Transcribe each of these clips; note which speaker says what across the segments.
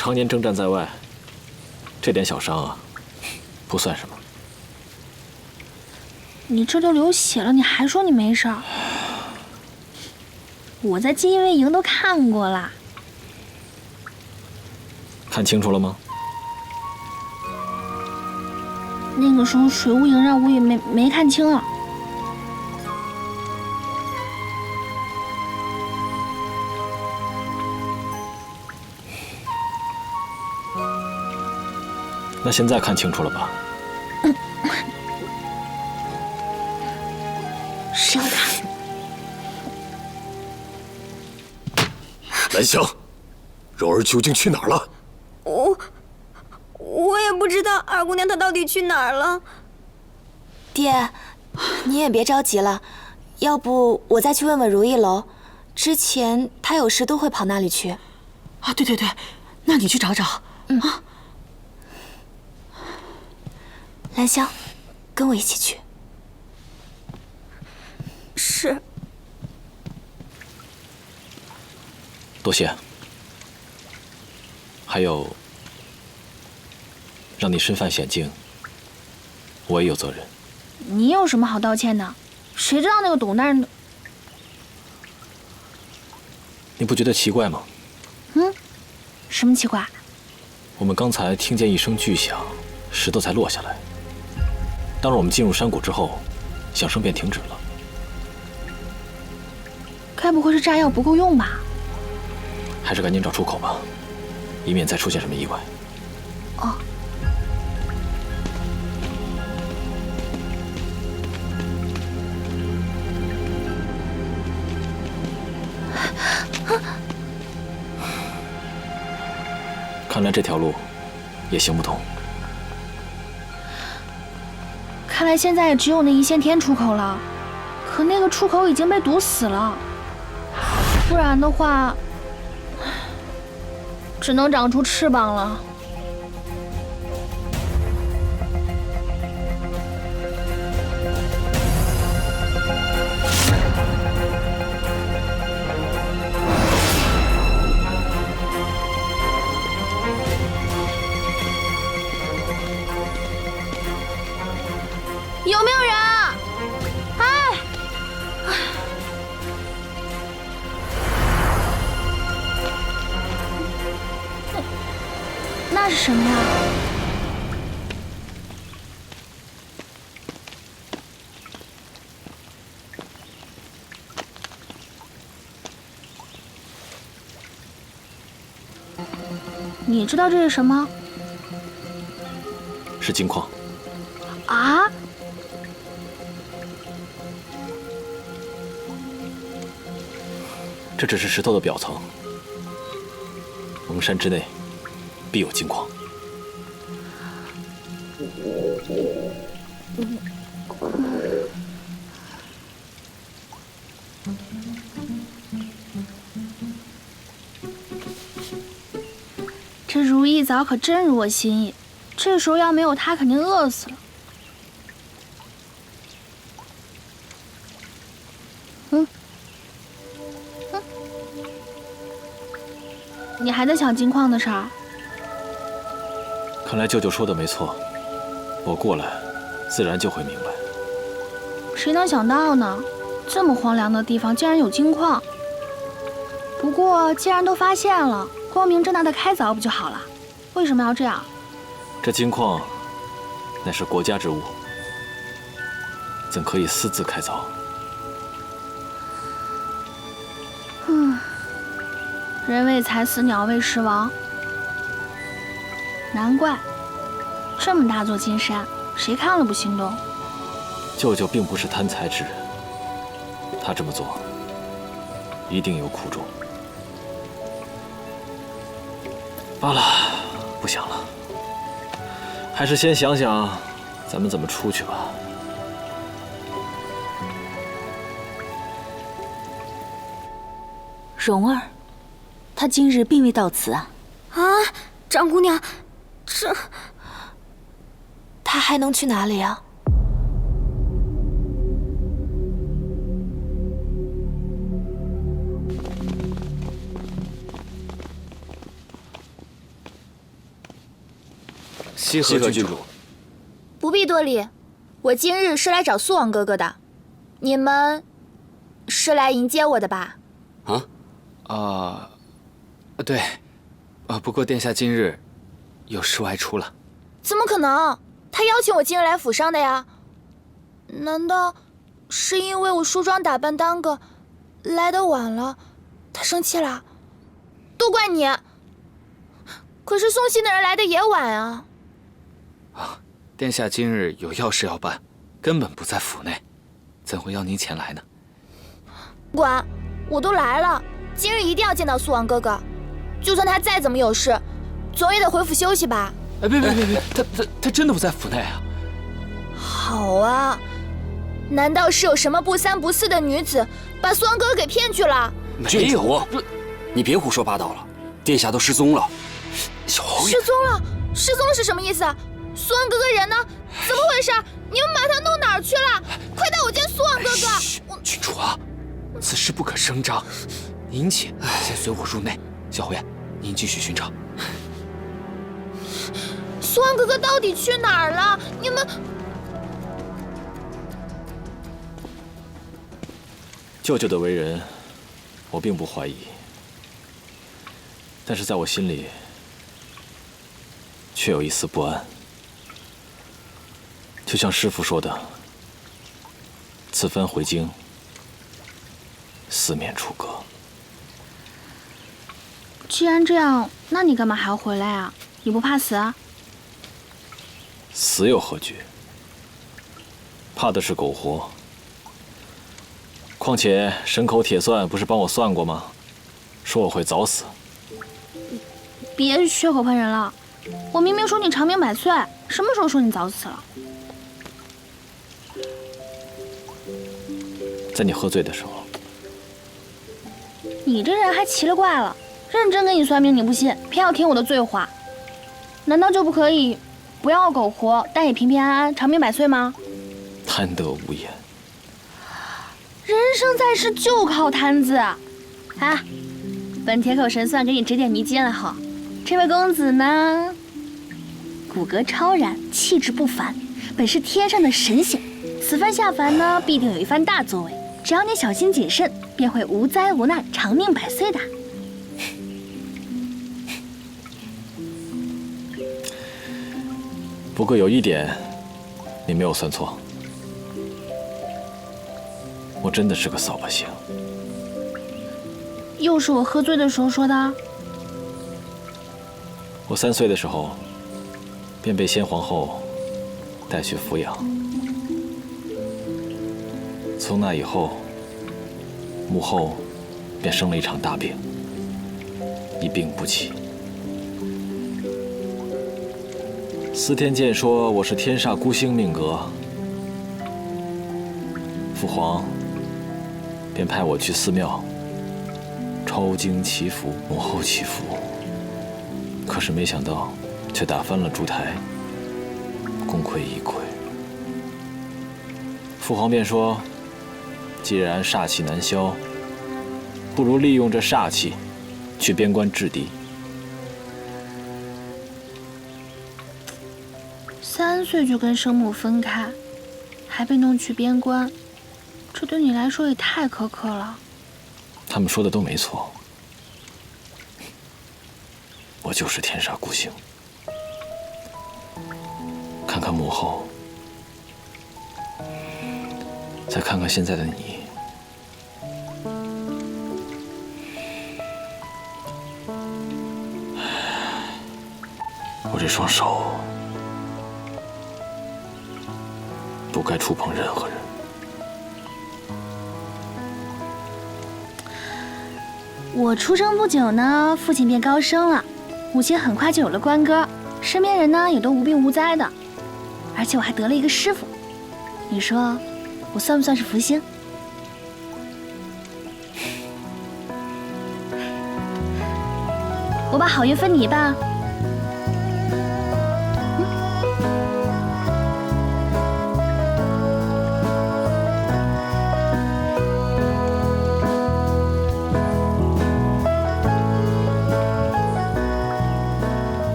Speaker 1: 常年征战在外，这点小伤啊，不算什么。
Speaker 2: 你这都流血了，你还说你没事儿？我在金卫营都看过了。
Speaker 1: 看清楚了吗？
Speaker 2: 那个时候水雾营让我也没看清啊。
Speaker 1: 那现在看清楚了吧？
Speaker 2: 谁要打？
Speaker 3: 兰香，柔儿究竟去哪儿了？
Speaker 4: 我也不知道二姑娘她到底去哪儿了。
Speaker 5: 爹，你也别着急了，要不我再去问问如意楼，之前她有事都会跑那里去。
Speaker 6: 啊，对，那你去找找。啊。
Speaker 5: 兰香，跟我一起去。
Speaker 4: 是。
Speaker 1: 多谢。还有，让你身犯险境，我也有责任。
Speaker 2: 你有什么好道歉的？谁知道那个董大人的？
Speaker 1: 你不觉得奇怪吗？
Speaker 2: 什么奇怪？
Speaker 1: 我们刚才听见一声巨响，石头才落下来。当我们进入山谷之后，响声便停止了。
Speaker 2: 该不会是炸药不够用吧？
Speaker 1: 还是赶紧找出口吧，以免再出现什么意外。
Speaker 2: 哦。
Speaker 1: 看来这条路也行不通。
Speaker 2: 看来现在也只有那一线天出口了，可那个出口已经被堵死了，不然的话，只能长出翅膀了。有没有人啊？哎，那是什么呀？你知道这是什么？
Speaker 1: 是金矿。
Speaker 2: 啊？
Speaker 1: 这只是石头的表层，蒙山之内必有金矿。
Speaker 2: 这如意枣可真如我心意，这时候要没有它，肯定饿死了。你还在想金矿的事儿？
Speaker 1: 看来舅舅说的没错，我过来，自然就会明白。
Speaker 2: 谁能想到呢？这么荒凉的地方竟然有金矿。不过既然都发现了，光明正大的开凿不就好了？为什么要这样？
Speaker 1: 这金矿乃是国家之物，怎可以私自开凿？
Speaker 2: 人为财死，鸟为食亡。难怪，这么大座金山，谁看了不心动？
Speaker 1: 舅舅并不是贪财之人，他这么做一定有苦衷。罢了，不想了，还是先想想咱们怎么出去吧。
Speaker 5: 蓉儿，她今日并未到此啊。
Speaker 4: 啊，张姑娘，这
Speaker 5: 她还能去哪里啊？
Speaker 7: 西河郡主。
Speaker 2: 不必多礼，我今日是来找苏王哥哥的，你们是来迎接我的吧？
Speaker 7: 对，不过殿下今日有事外出了。
Speaker 2: 怎么可能？他邀请我今日来府上的呀。难道是因为我梳妆打扮耽搁，来得晚了，他生气了？都怪你！可是送信的人来的也晚啊。
Speaker 7: 殿下今日有要事要办，根本不在府内，怎会邀您前来呢？
Speaker 2: 管，我都来了，今日一定要见到苏王哥哥。就算他再怎么有事，总也得回府休息吧。
Speaker 7: 别，他真的不在府内啊！
Speaker 2: 好啊，难道是有什么不三不四的女子把苏王哥哥给骗去了？
Speaker 8: 没有，你别胡说八道了，殿下都失踪了。小侯爷，
Speaker 2: 失踪了？失踪了是什么意思？苏王哥哥人呢？怎么回事？你们把他弄哪儿去了？快带我见苏王哥哥！
Speaker 7: 郡主啊，此事不可声张，您且先随我入内。小侯爷，您继续寻找。
Speaker 2: 苏王哥哥到底去哪儿了？你们……
Speaker 1: 舅舅的为人，我并不怀疑，但是在我心里，却有一丝不安。就像师父说的，此番回京，四面楚歌。
Speaker 2: 既然这样，那你干嘛还要回来啊？你不怕死啊？
Speaker 1: 死有何惧？怕的是苟活。况且神口铁算不是帮我算过吗？说我会早死。
Speaker 2: 别血口喷人了，我明明说你长命百岁，什么时候说你早死了？
Speaker 1: 在你喝醉的时候。
Speaker 2: 你这人还奇了怪了，认真给你算命你不信，偏要听我的醉话。难道就不可以不要苟活，但也平平安安、长命百岁吗？
Speaker 1: 贪得无厌。
Speaker 2: 人生在世就靠贪字啊！本铁口神算给你指点迷津了哈。这位公子呢，骨骼超然，气质不凡，本是天上的神仙，此番下凡呢，必定有一番大作为。只要你小心谨慎，便会无灾无难、长命百岁的。
Speaker 1: 不过有一点，你没有算错，我真的是个扫把星。
Speaker 2: 又是我喝醉的时候说的。
Speaker 1: 我3岁的时候，便被先皇后带去抚养。从那以后，母后便生了一场大病，一病不起。司天监说我是天煞孤星命格，父皇便派我去寺庙抄经祈福，母后祈福。可是没想到，却打翻了烛台，功亏一篑。父皇便说，既然煞气难消，不如利用这煞气，去边关制敌。
Speaker 2: 3岁就跟生母分开，还被弄去边关，这对你来说也太苛刻了。
Speaker 1: 他们说的都没错，我就是天煞孤星。看看母后，再看看现在的你，我这双手不该触碰任何人。
Speaker 2: 我出生不久呢，父亲便高升了，母亲很快就有了官哥，身边人呢也都无病无灾的，而且我还得了一个师傅。你说我算不算是福星？我把好运分你一半。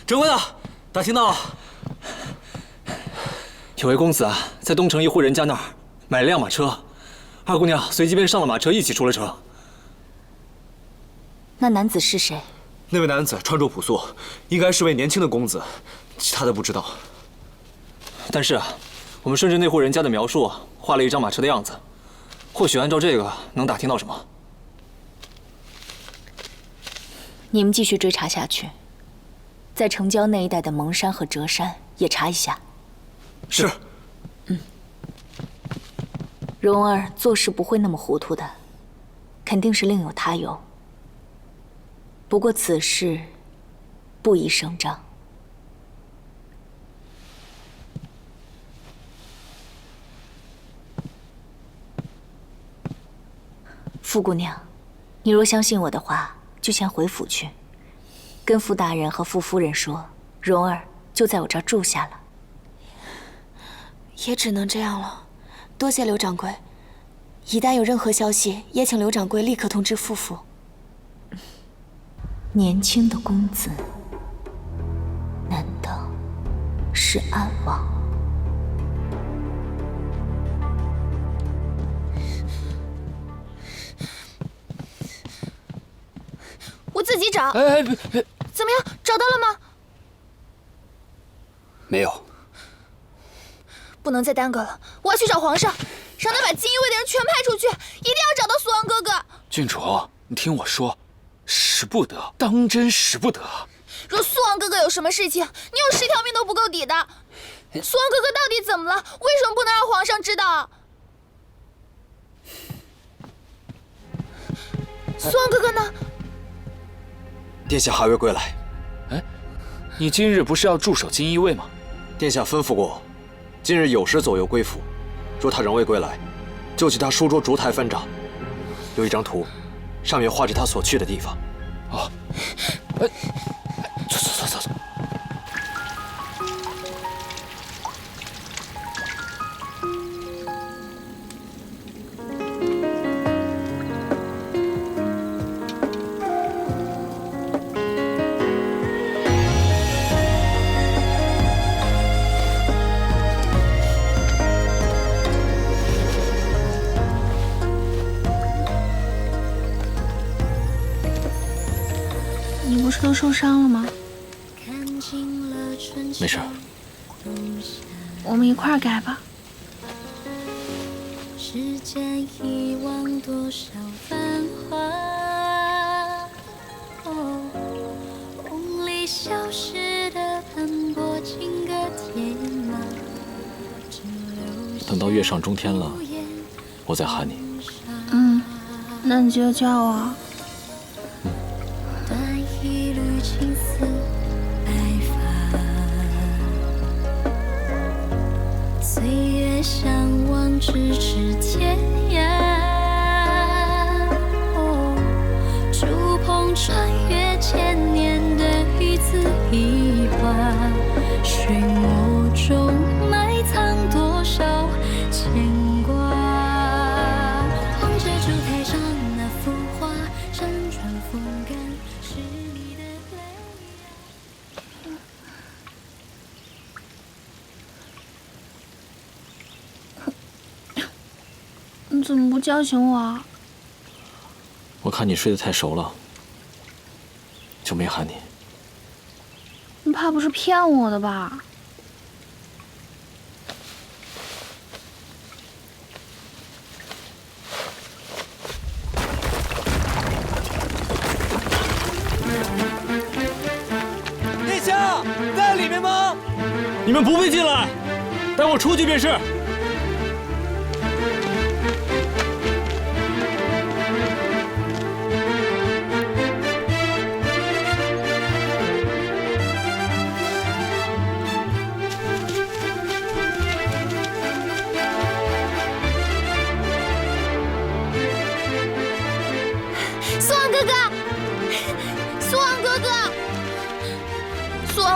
Speaker 9: 长官啊，打听到了，有位公子啊，在东城一户人家那儿买了辆马车，二姑娘随即便上了马车，一起出了城。
Speaker 5: 那男子是谁？
Speaker 9: 那位男子穿着朴素，应该是位年轻的公子，其他的不知道。但是啊，我们顺着那户人家的描述，画了一张马车的样子，或许按照这个能打听到什么。
Speaker 5: 你们继续追查下去，在城郊那一带的蒙山和折山也查一下。
Speaker 9: 是。
Speaker 5: 蓉儿做事不会那么糊涂的，肯定是另有他由。不过此事不宜声张。傅姑娘，你若相信我的话，就先回府去，跟傅大人和傅夫人说，蓉儿就在我这儿住下了。也只能这样了，多谢刘掌柜。一旦有任何消息，也请刘掌柜立刻通知傅府。年轻的公子，难道是安王？
Speaker 2: 我自己找。
Speaker 8: 哎，
Speaker 2: 怎么样？找到了吗？
Speaker 8: 没有。
Speaker 2: 不能再耽搁了，我要去找皇上，让他把锦衣卫的人全派出去，一定要找到苏王哥哥。
Speaker 7: 郡主，你听我说，使不得，当真使不得。
Speaker 2: 若苏王哥哥有什么事情，你有10条命都不够抵的。苏王哥哥到底怎么了？为什么不能让皇上知道？苏王哥哥呢？
Speaker 9: 殿下还未归来。
Speaker 7: 哎，你今日不是要驻守锦衣卫吗？
Speaker 9: 殿下吩咐过，今日酉时左右归府。若他仍未归来，就去他书桌烛台翻找，有一张图，上面画着他所去的地方。
Speaker 7: 哦，走。
Speaker 2: 你不是都受伤了吗？
Speaker 1: 没事。
Speaker 2: 我们一块儿改吧。
Speaker 10: 时间遗忘多少繁华，梦里消失的斑驳情歌天马。
Speaker 1: 等到月上中天了，我再喊你。
Speaker 2: 那你就叫我。
Speaker 10: 一缕青丝白发，岁月相望咫尺天涯。触碰穿越千年的一字一画，水墨中埋藏多少牵挂。望着烛台上那幅画，辗转风干。
Speaker 2: 你怎么不叫醒我啊？
Speaker 1: 我看你睡得太熟了，就没喊你。
Speaker 2: 你怕不是骗我的吧？
Speaker 9: 殿下在里面吗？你们不必进来，带我出去便是。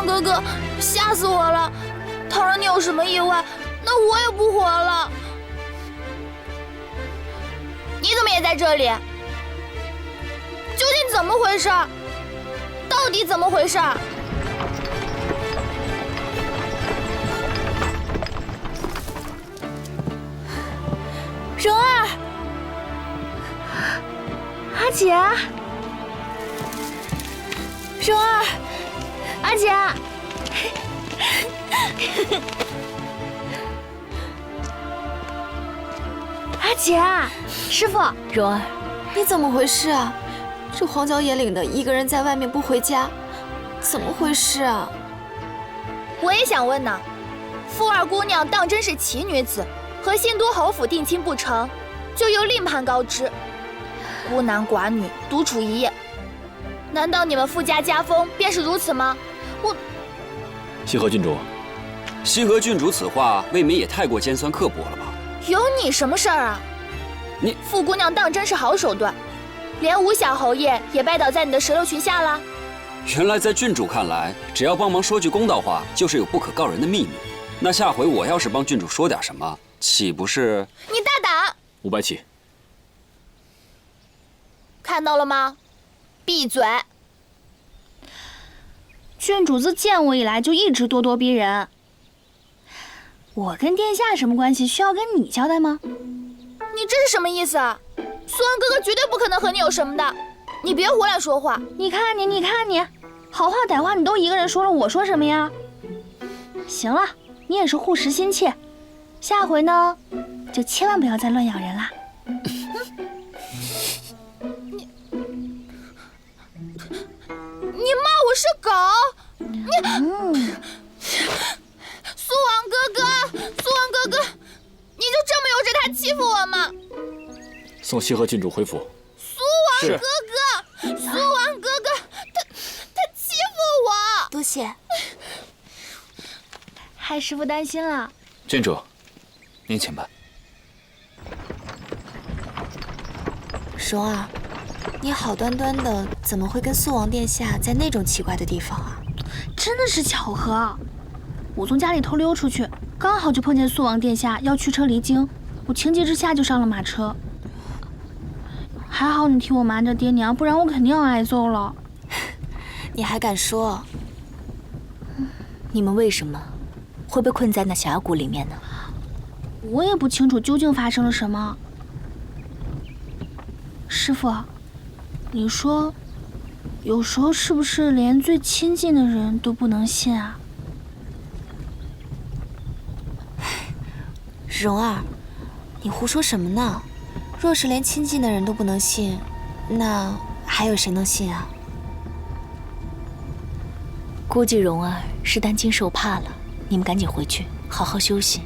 Speaker 2: 哥哥，吓死我了！倘若你有什么意外，那我也不活了。你怎么也在这里？究竟怎么回事？到底怎么回事？蓉儿，阿姐，蓉儿，阿姐，阿姐，师傅，
Speaker 5: 蓉儿，
Speaker 11: 你怎么回事啊？这荒郊野岭的，一个人在外面不回家，怎么回事啊？
Speaker 2: 我也想问呢。傅二姑娘当真是奇女子，和新都侯府定亲不成，就由令判告知。孤男寡女，独处一夜，难道你们傅家家风便是如此吗？
Speaker 1: 西河郡主，
Speaker 8: 西河郡主此话未免也太过尖酸刻薄了吧？
Speaker 2: 有你什么事儿啊？
Speaker 8: 你
Speaker 2: 傅姑娘当真是好手段，连吴小侯爷也拜倒在你的石榴裙下了。
Speaker 8: 原来在郡主看来，只要帮忙说句公道话，就是有不可告人的秘密。那下回我要是帮郡主说点什么，岂不是？
Speaker 2: 你大胆
Speaker 1: 500起。
Speaker 2: 看到了吗？闭嘴！郡主自见我以来就一直咄咄逼人。我跟殿下什么关系？需要跟你交代吗？你这是什么意思啊？苏恩哥哥绝对不可能和你有什么的，你别胡乱说话。你看你，好话歹话你都一个人说了，我说什么呀？行了，你也是护食心切，下回呢，就千万不要再乱咬人啦。你骂我是狗？苏王哥哥，你就这么由着他欺负我吗？
Speaker 1: 送西河郡主回府。
Speaker 2: 苏王哥哥，他欺负我。
Speaker 11: 多谢。
Speaker 2: 害师傅担心了。
Speaker 7: 郡主，您请吧。
Speaker 11: 蓉儿，你好端端的，怎么会跟肃王殿下在那种奇怪的地方啊？
Speaker 2: 真的是巧合，我从家里偷溜出去，刚好就碰见肃王殿下要驱车离京，我情急之下就上了马车。还好你替我瞒着爹娘，不然我肯定要挨揍了。
Speaker 11: 你还敢说？
Speaker 5: 你们为什么会被困在那峡谷里面呢？
Speaker 2: 我也不清楚究竟发生了什么。师傅，你说，有时候是不是连最亲近的人都不能信啊？
Speaker 11: 蓉儿，你胡说什么呢？若是连亲近的人都不能信，那还有谁能信啊？
Speaker 5: 估计蓉儿是担惊受怕了。你们赶紧回去，好好休息。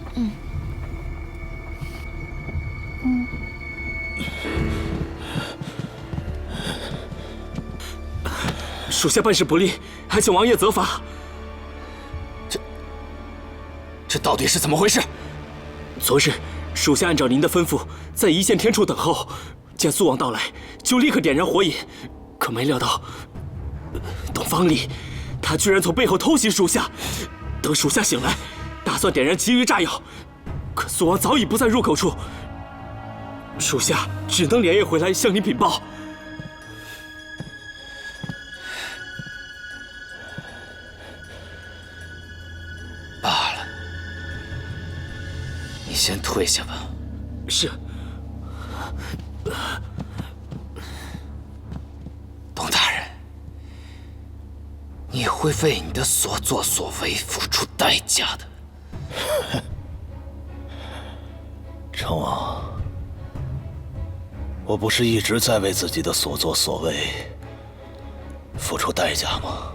Speaker 9: 属下办事不力，还请王爷责罚。
Speaker 7: 这到底是怎么回事？
Speaker 9: 昨日，属下按照您的吩咐，在一线天处等候，见肃王到来，就立刻点燃火引。可没料到，董方里，他居然从背后偷袭属下。等属下醒来，打算点燃其余炸药，可肃王早已不在入口处。属下只能连夜回来向您禀报。
Speaker 7: 罢了，你先退下吧。
Speaker 9: 是。
Speaker 7: 董大人，你会为你的所作所为付出代价的。
Speaker 3: 成王，我不是一直在为自己的所作所为付出代价吗？